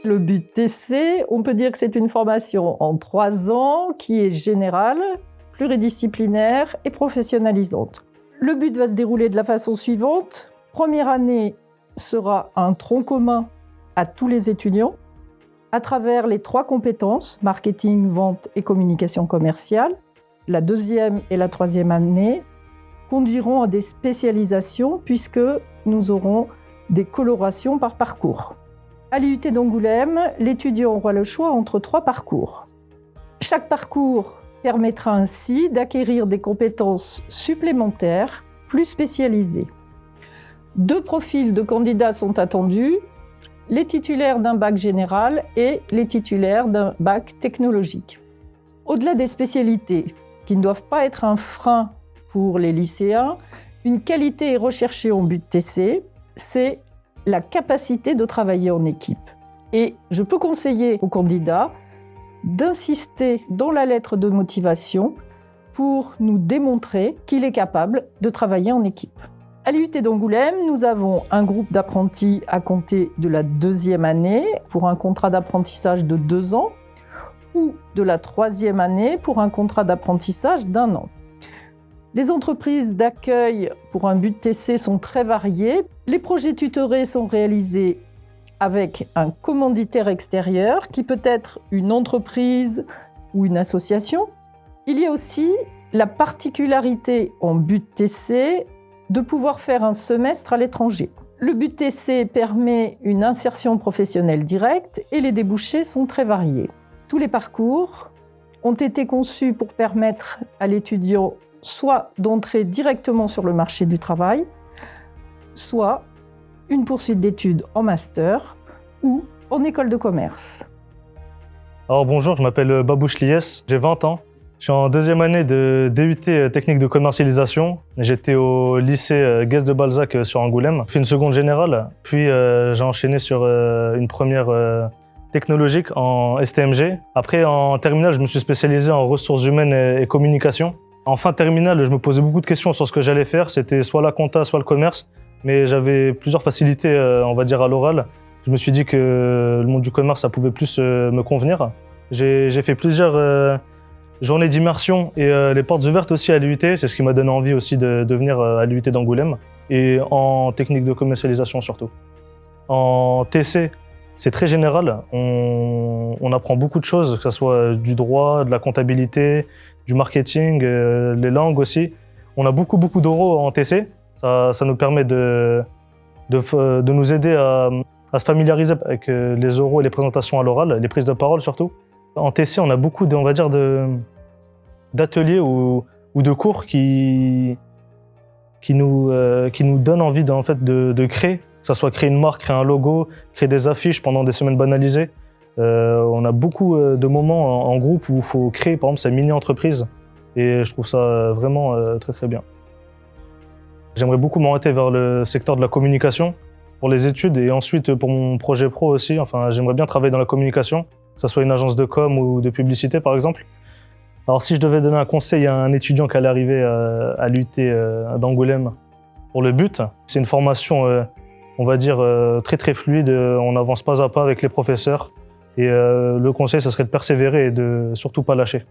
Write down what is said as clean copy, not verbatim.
Le BUT TC, on peut dire que c'est une formation en 3 ans qui est générale, pluridisciplinaire et professionnalisante. Le BUT va se dérouler de la façon suivante. Première année sera un tronc commun à tous les étudiants à travers les 3 compétences, marketing, vente et communication commerciale. La 2e et la 3e année conduiront à des spécialisations puisque nous aurons des colorations par parcours. À l'IUT d'Angoulême, l'étudiant aura le choix entre 3 parcours. Chaque parcours permettra ainsi d'acquérir des compétences supplémentaires plus spécialisées. 2 profils de candidats sont attendus, les titulaires d'un bac général et les titulaires d'un bac technologique. Au-delà des spécialités, qui ne doivent pas être un frein pour les lycéens, une qualité est recherchée en BUT TC, c'est la capacité de travailler en équipe. Et je peux conseiller aux candidats d'insister dans la lettre de motivation pour nous démontrer qu'il est capable de travailler en équipe. À l'IUT d'Angoulême, nous avons un groupe d'apprentis à compter de la 2e année pour un contrat d'apprentissage de 2 ans ou de la 3e année pour un contrat d'apprentissage d'1 an. Les entreprises d'accueil pour un BUT TC sont très variées. Les projets tutorés sont réalisés avec un commanditaire extérieur qui peut être une entreprise ou une association. Il y a aussi la particularité en BUT TC de pouvoir faire un semestre à l'étranger. Le BUT TC permet une insertion professionnelle directe et les débouchés sont très variés. Tous les parcours ont été conçus pour permettre à l'étudiant soit d'entrer directement sur le marché du travail, soit une poursuite d'études en master ou en école de commerce. Alors bonjour, je m'appelle Babouche Liès, j'ai 20 ans. Je suis en 2e année de DUT technique de commercialisation. J'étais au lycée Guès de Balzac sur Angoulême. J'ai fait une seconde générale, puis j'ai enchaîné sur une première technologique en STMG. Après, en terminale, je me suis spécialisé en ressources humaines et communication. En fin de terminale, je me posais beaucoup de questions sur ce que j'allais faire. C'était soit la compta, soit le commerce. Mais j'avais plusieurs facilités, on va dire, à l'oral. Je me suis dit que le monde du commerce, ça pouvait plus me convenir. J'ai fait plusieurs journées d'immersion et les portes ouvertes aussi à l'IUT. C'est ce qui m'a donné envie aussi de venir à l'IUT d'Angoulême. Et en technique de commercialisation surtout. En TC, c'est très général. On apprend beaucoup de choses, que ce soit du droit, de la comptabilité, du marketing, les langues aussi. On a beaucoup d'oraux en TC. Ça nous permet de nous aider à se familiariser avec les oraux et les présentations à l'oral, les prises de parole surtout. En TC, on a beaucoup d'ateliers ou de cours qui nous donnent envie de créer, que ce soit créer une marque, créer un logo, créer des affiches pendant des semaines banalisées. On a beaucoup de moments en groupe où il faut créer par exemple sa mini-entreprise et je trouve ça vraiment très bien. J'aimerais beaucoup m'orienter vers le secteur de la communication pour les études et ensuite pour mon projet pro aussi. Enfin, j'aimerais bien travailler dans la communication, que ce soit une agence de com ou de publicité par exemple. Alors si je devais donner un conseil à un étudiant qui allait arriver à l'IUT d'Angoulême pour le BUT, c'est une formation, on va dire, très fluide. On avance pas à pas avec les professeurs et le conseil, ça serait de persévérer et de surtout pas lâcher.